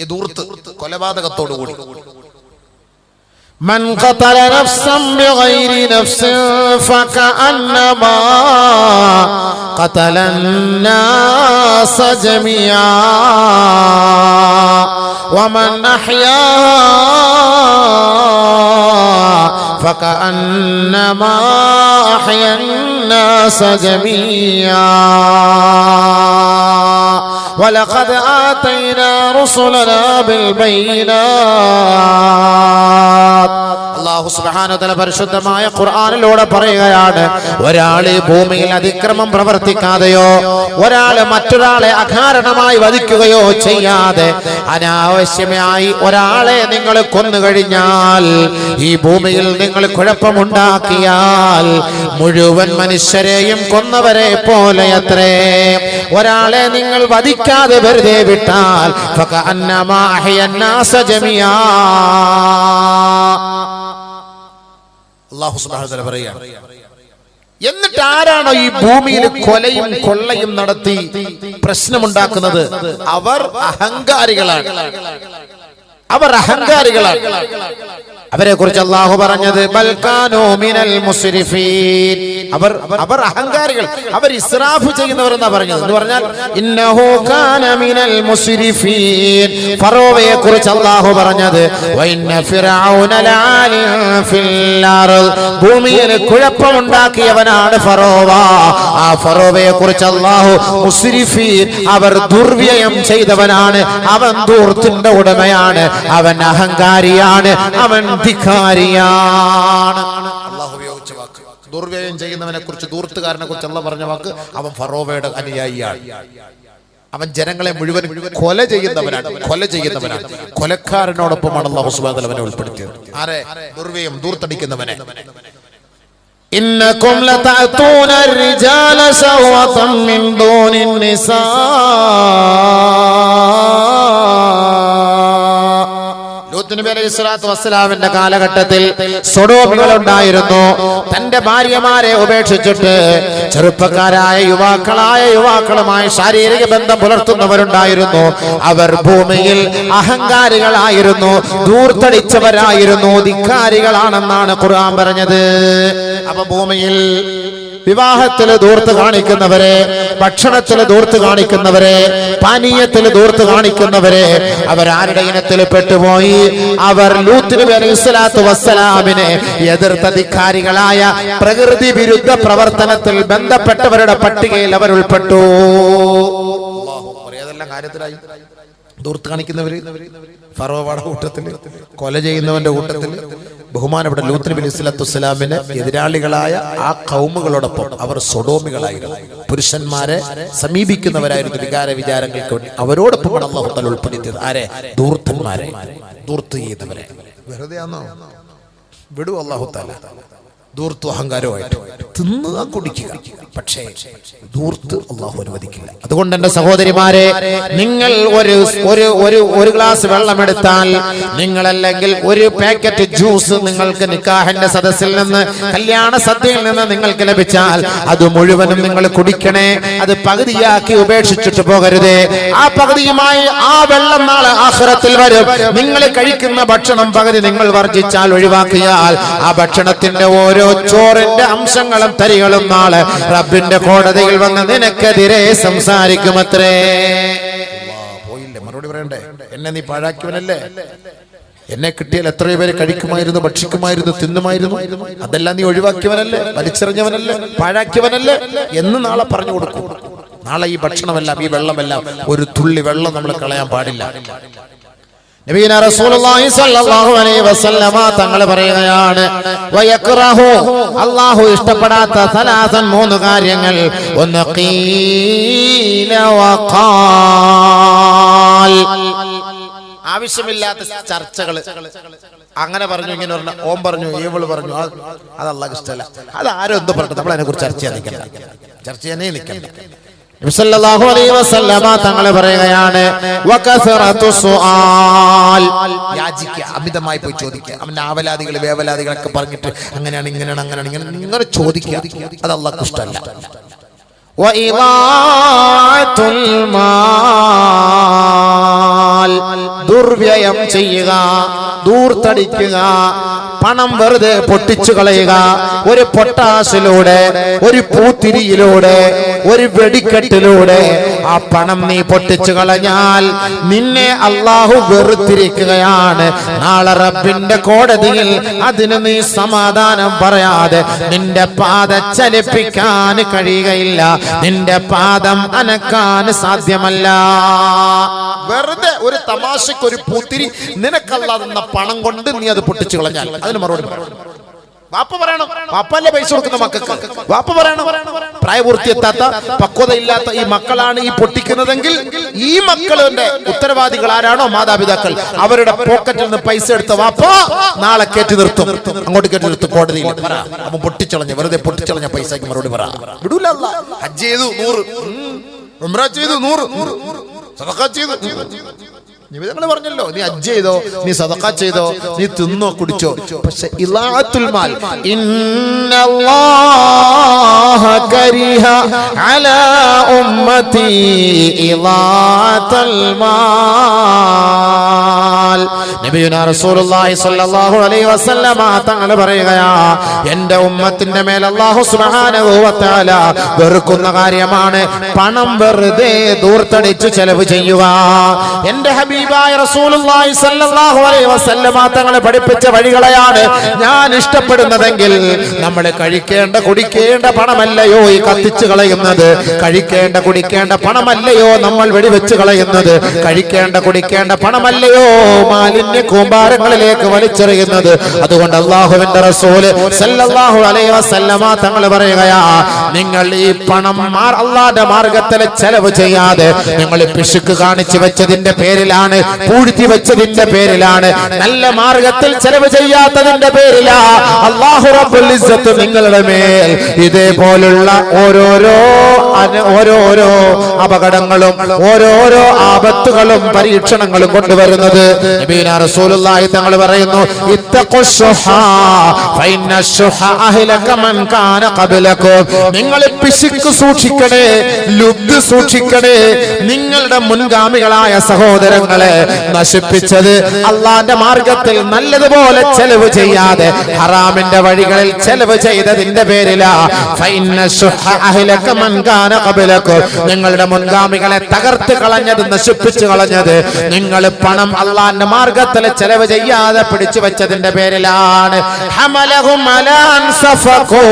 ഈ ദൂർത്ത് കൊലപാതകത്തോടു കൂടി. من قتل نفسا بغير نفس فكأنما قتل الناس جميعا ومن أحياها فكأنما أحيا الناس جميعا ولقد آتينا رسلنا بالبينات. അല്ലാഹു സുബ്ഹാനഹു വ തആല പരിശുദ്ധമായ ഖുർആനിലൂടെ പറയുകയാണ്, ഒരാൾ ഈ ഭൂമിയിൽ അതിക്രമം പ്രവർത്തിക്കാതെയോ ഒരാൾ മറ്റൊരാളെ അകാരണമായി വധിക്കുകയോ ചെയ്യാതെ അനാവശ്യമായി ഒരാളെ നിങ്ങൾ കൊന്നുകഴിഞ്ഞാൽ, ഈ ഭൂമിയിൽ നിങ്ങൾ കുഴപ്പമുണ്ടാക്കിയാൽ മുഴുവൻ മനുഷ്യരെയും കൊന്നവരെ പോലെയത്രേ. ഒരാളെ നിങ്ങൾ വധിക്കാതെ വെറുതെ വിട്ടാൽ ഫകഅന്നമാ അഹ്യന്നാസ ജമിയാ. അല്ലാഹു സുബ്ഹാനഹു വ തആല പറയുകയാണ്, എന്നിട്ട് ആരാണോ ഈ ഭൂമിയിൽ കൊലയും കൊള്ളയും നടത്തി പ്രശ്നമുണ്ടാക്കുന്നത്? അവർ അഹങ്കാരികളാണ്. അവരെ കുറിച്ച് അല്ലാഹു പറഞ്ഞത് ബൽകാനൂ മിനൽ മുസ്രിഫീൻ. അവർ അഹങ്കാരികൾ, അവർ ഇസ്രാഫ് ചെയ്യുന്നവർ എന്നാ പറഞ്ഞത്. എന്ന് പറഞ്ഞാൽ ഇന്നഹു കാന മിനൽ മുസ്രിഫീൻ. ഫറോവയെ കുറിച്ച് അല്ലാഹു പറഞ്ഞത് വഇന്ന ഫിർഔന ലആലിൻ ഫിൽ അർദ്. ഭൂമിയിൽ കുഴപ്പമുണ്ടാക്കിയവനാണ് ഫറോവ. ആ ഫറോവയെ കുറിച്ച് അല്ലാഹു മുസ്രിഫീൻ, അവർ ദുർവ്യയം ചെയ്തവനാണ്, അവൻ ദൂർത്തിന്റെ ഉടമയാണ്, അവൻ അഹങ്കാരിയാണ്, അവൻ ധിക്കാരിയാണ്. അല്ലാഹു ഉപയോഗിച്ച വാക്ക് ദുർവ്യയം ചെയ്യുന്നവനെ കുറിച്ച്, ദൂർത്തുകാരനെ കുറിച്ച് അല്ലാഹു പറഞ്ഞ വാക്ക് അവൻ ഫറോവയുടെ അനുയായിയാണ്. അവൻ ജനങ്ങളെ മുഴുവൻ കൊല ചെയ്യുന്നവനാണ്. കൊലക്കാരനോടൊപ്പമാണ് അല്ലാഹു സുബ്ഹാനഹു വ തആല അവനെ ഉൾപ്പെടുത്തിയത്. ആരെ? ദുർവ്യയം ദൂർത്തടിക്കുന്നവനെ. ഇന്നകും ലതഅതൂന الرجال شهوة من دون النساء. ലൂത്ത് നബി അലൈഹിസ്സലാത്തു വസ്സലാമിന്റെ കാലഘട്ടത്തിൽ സൊഡോമികൾ ഉണ്ടായിരുന്നു. തന്റെ ഭാര്യമാരെ ഉപേക്ഷിച്ചിട്ട് ചെറുപ്പക്കാരായ യുവാക്കളുമായി ശാരീരിക ബന്ധം പുലർത്തുന്നവരുണ്ടായിരുന്നു. അവർ ഭൂമിയിൽ അഹങ്കാരികളായിരുന്നു, ദൂർത്തടിച്ചവരായിരുന്നു, ധിക്കാരികളാണെന്നാണ് ഖുർആൻ പറഞ്ഞത്. അപ്പൊ ഭൂമിയിൽ വിവാഹത്തിൽ ദൂർത്ത് കാണിക്കുന്നവരെ, ഭക്ഷണത്തിൽ ദൂർത്ത് കാണിക്കുന്നവരെ, പാനീയത്തിൽ ദൂർത്ത് കാണിക്കുന്നവരെ, അവരാരുടെ ഇനത്തിൽ പെട്ടുപോയി. അവർ ലൂത്ത് നബി അലൈഹിസ്സലാത്തു വസ്സലാമിനെ എതിർത്ത ധിക്കാരികളായ പ്രകൃതി വിരുദ്ധ പ്രവർത്തനത്തിൽ ബന്ധപ്പെട്ടവരുടെ പട്ടികയിൽ അവർ ഉൾപ്പെട്ടു. കാര്യത്തിലായി ദൂർത്ത് കാണിക്കുന്നവര് ഫറോവയുടെ കൂട്ടത്തില്, കൊല ചെയ്യുന്നവന്റെ കൂട്ടത്തില് ബഹുമാനപ്പെട്ട ലൂത്ത് നബി അലൈഹിസ്സലാത്തു വസ്സലാമിന് എതിരാളികളായ ആ ഖൗമുകളോടൊപ്പം അവർ സൊഡോമികളായിരുന്നു. പുരുഷന്മാരെ സമീപിക്കുന്നവരായിരുന്നു വികാര വിചാരങ്ങൾക്ക് വേണ്ടി. അവരോടൊപ്പമാണ് അല്ലാഹു തആല ഉൾപ്പെടുത്തിയത്. ആരെ? ദൂർത്തന്മാരെ, ദൂർത്ത് ചെയ്യുന്നവരെ. വെറുതെ ആണോ? വിടൂ അല്ലാഹു തആല. ദൂർത്ത് അഹങ്കാരമായിട്ട് തിന്നുക, കുടിക്കുക, പക്ഷേ ദൂർത്ത് അല്ലാഹു അനുവദിക്കില്ല. അതുകൊണ്ട് എന്റെ സഹോദരിമാരെ, നിങ്ങൾ ഒരു ഗ്ലാസ് വെള്ളമെടുത്താൽ, നിങ്ങളല്ലെങ്കിൽ ഒരു പാക്കറ്റ് ജ്യൂസ് നിങ്ങൾക്ക് നിക്കാഹിന്റെ സദസ്സിൽ നിന്ന്, കല്യാണ സദ്യയിൽ നിന്ന് നിങ്ങൾക്ക് ലഭിച്ചാൽ അത് മുഴുവനും നിങ്ങൾ കുടിക്കണേ. അത് പകുതിയാക്കി ഉപേക്ഷിച്ചിട്ട് പോകരുതേ. ആ പകുതിയുമായി ആ വെള്ളം നാളെ ആഖിറത്തിൽ വരും. നിങ്ങൾ കഴിക്കുന്ന ഭക്ഷണം പകുതി നിങ്ങൾ വർജിച്ചാൽ, ഒഴിവാക്കിയാൽ, ആ ഭക്ഷണത്തിന്റെ ഓരോ ചോറിന്റെ അംശങ്ങളും തരികളും നാളെ റബ്ബിന്റെ കോടതിയിൽ വന്ന് നിനക്കെതിരെ സംസാരിക്കുമത്രേ. പോയില്ലേ? മറുപടി പറയണ്ടേ? എന്നെ നീ പാഴാക്കിയവനല്ലേ? എന്നെ കിട്ടിയാൽ എത്രയോ പേര് കഴിക്കുമായിരുന്നു, ഭക്ഷിക്കുമായിരുന്നു, തിന്നുമായിരുന്നു. അതെല്ലാം നീ ഒഴിവാക്കിയവനല്ലേ? വലിച്ചെറിഞ്ഞവനല്ലേ? പാഴാക്കിയവനല്ലേ എന്ന് നാളെ പറഞ്ഞു കൊടുക്കും. നാളെ ഈ ഭക്ഷണമെല്ലാം, ഈ വെള്ളമെല്ലാം, ഒരു തുള്ളി വെള്ളം നമ്മൾ കളയാൻ പാടില്ല. നബിയുനാ റസൂലുള്ളാഹി സ്വല്ലല്ലാഹു അലൈഹി വസല്ലമ തങ്ങൾ പറയുകയാണ്, വയക്റഹു, അല്ലാഹു ഇഷ്ടപ്പെടാത്ത സലാസൻ, 3 കാര്യങ്ങൾ. ഒന്ന് ഖീല വഖാൽ, ആവശ്യമില്ലാത്ത ചർച്ചകൾ. അങ്ങനെ പറഞ്ഞു, ഇങ്ങനെ പറഞ്ഞു, ഓം പറഞ്ഞു, ഇവള് പറഞ്ഞു, അത് അല്ലാഹുവിന് ഇഷ്ടമല്ല. അത് ആരും എന്ത് പറഞ്ഞു, നമ്മൾ അതിനെ കുറിച്ച് ചർച്ച ചെയ്യാനേ നിൽക്കണ്ട. നബി സല്ലല്ലാഹു അലൈഹി വസല്ലമ തങ്ങൾ പറയുകയാണ്, വകസറതു സുആൽ, യാചിക്കുക, അമിതമായി പോയി ചോദിക്കുക. അവന്റെ ആവലാദികൾ വേവലാദികളൊക്കെ പറഞ്ഞിട്ട് അങ്ങനെയാണ്, ഇങ്ങനെയാണ്, അങ്ങനെയാണ്, ഇങ്ങനെ ചോദിക്കുക. അത് അല്ലാഹുവിന് ഇഷ്ടമല്ല. വഇദാഅത്തുൽ മാൽ, കഴിഞ്ഞാൽ ദുർവ്യയം ചെയ്യുക, ദൂർത്തടിക്കുക, പണം വെറുതെ പൊട്ടിച്ചു കളയുക. ഒരു പൊട്ടാസിലൂടെ, ഒരു പൂത്തിരിയിലൂടെ, ഒരു വെടിക്കെട്ടിലൂടെ ആ പണം നീ പൊട്ടിച്ചു കളഞ്ഞാൽ നിന്നെ അള്ളാഹു വെറുത്തിരിക്കുകയാണ്. നാളെ റബ്ബിന്റെ കോടതിയിൽ അതിന് നീ സമാധാനം പറയാതെ നിന്റെ പാദ ചലിപ്പിക്കാൻ കഴിയുകയില്ല, നിന്റെ പാദം അനക്കാൻ സാധ്യമല്ല. വെറുതെ ഒരു തമാശക്ക് ഒരു പൂത്തിരി നിനക്കല്ലാതെന്ന പണം കൊണ്ട് നീ അത് പൊട്ടിച്ചു കളഞ്ഞാൽ അതിന് മറുപടി പറയണം. വാപ്പ പറയണം, വാപ്പല്ലേ പൈസ കൊടുക്കുന്ന മക്കൾക്ക്. വാപ്പ പറയണം, പ്രായപൂർത്തിയെത്താത്ത പക്വതയില്ലാത്ത ഈ മക്കളാണ് ഈ പൊട്ടിക്കുന്നതെങ്കിൽ ഈ മക്കളുടെ ഉത്തരവാദികൾ ആരാണോ മാതാപിതാക്കൾ, അവരുടെ പോക്കറ്റിൽ നിന്ന് പൈസ എടുത്ത വാപ്പ നാളെ കയറ്റി നിർത്തും, അങ്ങോട്ട് കയറ്റി നിർത്തും കോടതിയിൽ. അവൻ പൊട്ടിച്ചളഞ്ഞ, വെറുതെ പൊട്ടിച്ചളഞ്ഞ പൈസക്ക് മറുപടി പറ. വിടൂല. ഹജ്ജ് ചെയ്തു 100, ഉംറ ചെയ്തു 100, സദഖ ചെയ്തു. നിബിധങ്ങൾ പറഞ്ഞല്ലോ, നീ ഹജ്ജ് ചെയ്തോ, നീ സദഖ ചെയ്തോ, നീ തിന്നോ കുടിച്ചോ, പക്ഷെ ഇളാഅത്തുൽ മാൽ ഇന്നല്ലാഹ കരിഹ അലാ ഉമ്മതി ഇളാഅത്തുൽ മാൽ. നബിയുനാ റസൂലുള്ളാഹി സ്വല്ലല്ലാഹു അലൈഹി വസല്ലമ തങ്ങൾ പറയുകയാ, എൻ്റെ ഉമ്മത്തിന്റെ മേൽ അല്ലാഹു സുബ്ഹാനഹു വ തആല വെറുക്കുന്ന കാര്യമാണ് പണം വെറുതെ ദൂർത്തടിച്ചു ചെലവ് ചെയ്യുക. എൻ്റെ ഹബീബായ റസൂലുള്ളാഹി സ്വല്ലല്ലാഹു അലൈഹി വസല്ലമ തങ്ങൾ പഠിപ്പിച്ച വഴികളെയാണ് ഞാൻ ഇഷ്ടപ്പെടുന്നതെങ്കിൽ നമ്മൾ കഴിക്കേണ്ട കുടിക്കേണ്ട പണമല്ലയോ ഈ കത്തിച്ചു കളയുന്നത്, കഴിക്കേണ്ട കുടിക്കേണ്ട പണമല്ലയോ നമ്മൾ വെടിവെച്ച് കളയുന്നത്, കഴിക്കേണ്ട കുടിക്കേണ്ട പണമല്ലയോ മാലിന്യ കൂമ്പാരങ്ങളിലേക്ക് വലിച്ചെറിയുന്നത്. അതുകൊണ്ട് അല്ലാഹുവിന്റെ റസൂല് സല്ലല്ലാഹു അലൈഹി വസല്ലമ തങ്ങൾ പറയുകയാ, നിങ്ങൾ ഈ പണം അല്ലാഹുവിന്റെ മാർഗ്ഗത്തിൽ ചെലവ് ചെയ്യാതെ നിങ്ങൾ പിശുക്ക് കാണിച്ചു വെച്ചതിന്റെ പേരിലാണ്, പൂഴ്ത്തി വെച്ചതിന്റെ പേരിലാണ്, നല്ല മാർഗത്തിൽ ചെലവ് ചെയ്യാത്തതിന്റെ പേരിലാ അല്ലാഹു റബ്ബുൽ ഇസ്സത്ത് നിങ്ങളുടെ മേൽ ഇതേപോലുള്ള ഓരോരോ അപകടങ്ങളും ഓരോരോ ആപത്തുകളും പരീക്ഷണങ്ങളും കൊണ്ടുവരുന്നത്. നബിയുനാ റസൂലുള്ളാഹി തങ്ങൾ പറയുന്നു, ഇത്തഖുശ്ശുഹാ ഫഇന്നശ്ശുഹ അഹ്ലക മൻ കാന ഖബ്ലകും. നിങ്ങൾ പിശുക്ക് സൂക്ഷിക്കണേ, ലുബ്ദ് സൂക്ഷിക്കണേ. നിങ്ങളുടെ മുൻഗാമികളായ സഹോദരങ്ങളെ നശിപ്പിച്ചത് അള്ളാന്റെ മാർഗത്തിൽ നല്ലതുപോലെ ചെലവ് ചെയ്യാതെ ഹറാമിന്റെ വഴികളിൽ ചെലവ് ചെയ്തതിന്റെ പേരിലാ. നിങ്ങളുടെ മുൻഗാമികളെ തകർത്ത് കളഞ്ഞത്, നശിപ്പിച്ചു കളഞ്ഞത് നിങ്ങൾ പണം അള്ളാന്റെ മാർഗത്തിൽ ചെലവ് ചെയ്യാതെ പിടിച്ചു വെച്ചതിന്റെ പേരിലാണ്. ഹമലഹും അലാ അൻസഫഖൂ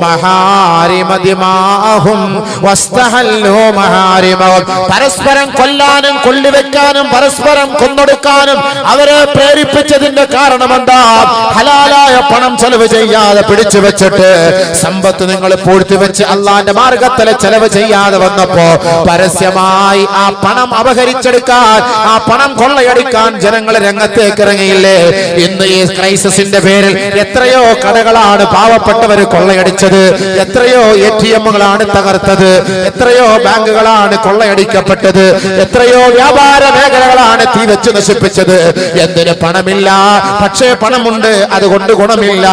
മഹാരിമ ദിമാഹും വസ്തഹല്ലൂ മഹാരിമഹും. പരസ്പരം കൊല്ലാനും കൊള്ളിവെക്കാനും പരസ്പരം കൊന്നൊടുക്കാനും അവരെ പ്രേരിപ്പിച്ചതിന്റെ കാരണം എന്താ? ഹലാലായ പണം ചെലവ് ചെയ്യാതെ പിടിച്ചു വെച്ചിട്ട് സമ്പത്ത് നിങ്ങൾ പൂഴ്ത്തി വെച്ച് അള്ളാന്റെ മാർഗത്തിലെ ചെലവ് ചെയ്യാതെ വന്നപ്പോ പരസ്യമായി ആ പണം അപഹരിച്ചെടുക്കാൻ, ആ പണം കൊള്ളയടിക്കാൻ ജനങ്ങൾ രംഗത്തേക്ക് ഇറങ്ങിയില്ലേ? ഇന്ന് ഈ ക്രൈസിസിന്റെ പേരിൽ എത്രയോ കടകളാണ് പാവപ്പെട്ടവർ കൊള്ളയടിച്ചത്, എത്രയോ ATMകളാണ് തകർത്തത്, എത്രയോ ബാങ്കുകളാണ് കൊള്ളയടിക്കപ്പെട്ടത്, എത്രയോ വ്യാപാര മേഖലകളാണ് തീ വെച്ച് നശിപ്പിച്ചത്. എന്തിന്? പണമില്ല, പക്ഷേ പണമുണ്ട്, അതുകൊണ്ട് ഗുണമില്ല.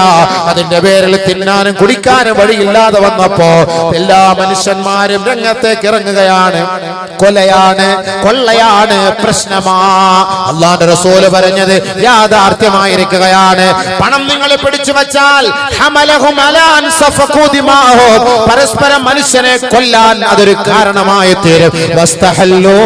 അതിന്റെ പേരിൽ തിന്നാനും കുടിക്കാനും വഴിയില്ലാതെ വന്നപ്പോ എല്ലാ മനുഷ്യന്മാരും രംഗത്തേക്ക് ഇറങ്ങുകയാണ്. കൊലയാണ്, കൊള്ളയാണ് പ്രശ്നമാ. അല്ലാഹുവിന്റെ റസൂൽ പറഞ്ഞത് യാഥാർത്ഥ്യമായിരിക്കുകയാണ്. പണം നിങ്ങൾ പിടിച്ചു വച്ചാൽ ഹമലഹും അലാ അൻസഫഖൂ ദിമാഹും, പരസ്പരം മനുഷ്യനെ കൊല്ലാൻ അതൊരു കാരണമായി തീരും. വസ്തഹല്ലൂ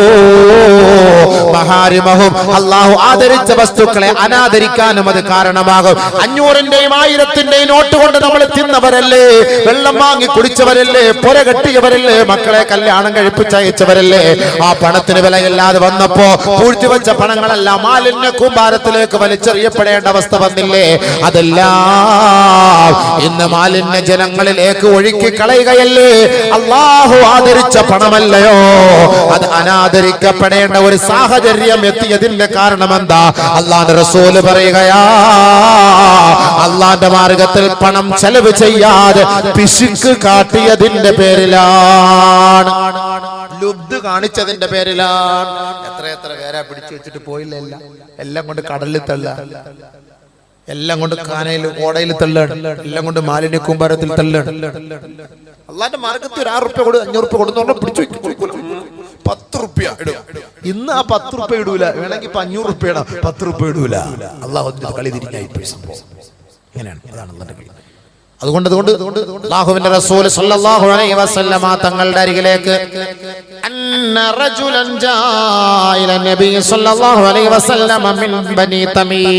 മഹാരിമഹും, അല്ലാഹു ആദരിച്ച വസ്തുക്കളെ അനാദരിക്കാനും അത് കാരണമാകും. 500ന്റെയും 1000ന്റെയും നോട്ട് കൊണ്ട് നമ്മൾ തിന്നവരല്ലേ, വെള്ളം വാങ്ങി കുടിച്ചവരല്ലേ, പുര കെട്ടിയവരല്ലേ, മക്കളെ കല്യാണം കഴിപ്പിച്ചയച്ചവരല്ലേ. ആ പണത്തിന് വിലയില്ലാതെ വന്നപ്പോ പൂഴ്ത്തിവെച്ച പണങ്ങളെല്ലാം മാലിന്യ കൂമ്പാരത്തിലേക്ക് വലിച്ചെറിയപ്പെടേണ്ട അവസ്ഥ വന്നില്ലേ? അതെല്ലാം ഇന്ന് മാലിന്യ ജനങ്ങളിലേക്ക് ഒഴുക്കി കളയുകയല്ലേ? അല്ലാഹു ആദരിച്ച പണമല്ലയോ അത് അനാദരിക്കപ്പെടേണ്ട ഒരു സാഹചര്യം എത്തിയതിന്റെ കാരണം എന്താ? അല്ലാഹുവിന്റെ റസൂൽ പറയുകയാ, അള്ളാന്റെ മാർഗത്തിൽ പണം ചെലവ് ചെയ്യാതെ പിശുക്ക് കാട്ടിയതിന്റെ പേരിലാണ്, ലുബ്ദ് കാണിച്ചതിന്റെ പേരിലാണ്. എത്ര പേരാ പിടിച്ചു വെച്ചിട്ട് പോയില്ല. എല്ലാം കൊണ്ട് കടലിൽ തള്ള, എല്ലാം കൊണ്ട് കാനയിൽ ഓടയിൽ തള്ളാണ്, എല്ലാം കൊണ്ട് മാലിന്യ കൂമ്പാരത്തിൽ തള്ളാണ്. അള്ളാന്റെ മാർഗത്തിൽ 1 റുപ്യ കൊടു 500 റുപ്യ കൊടുത്തോണ്ട് പിടിച്ചു 10 റുപ്യ ഇടും. ഇന്ന് ആ 10 റുപ്യ ഇടൂല, വേണമെങ്കിൽ 500 റുപ്യ ഇടാം, 10 റുപ്യ ഇടൂല. അള്ളാഹു കളി തിരിഞ്ഞായി പോയി സംഭവം. ഇങ്ങനെയാണ്, അതാണ് അള്ളാഹുവിന്റെ കളി. അതുകൊണ്ട് അല്ലാഹുവിന്റെ റസൂൽ സല്ലല്ലാഹു അലൈഹി വസല്ലമ തങ്ങളുടെ അരികിലേക്ക് അന്ന റജുലൻ ജാ ഇല നബി സല്ലല്ലാഹു അലൈഹി വസല്ലമ മിൻ ബനി തമീം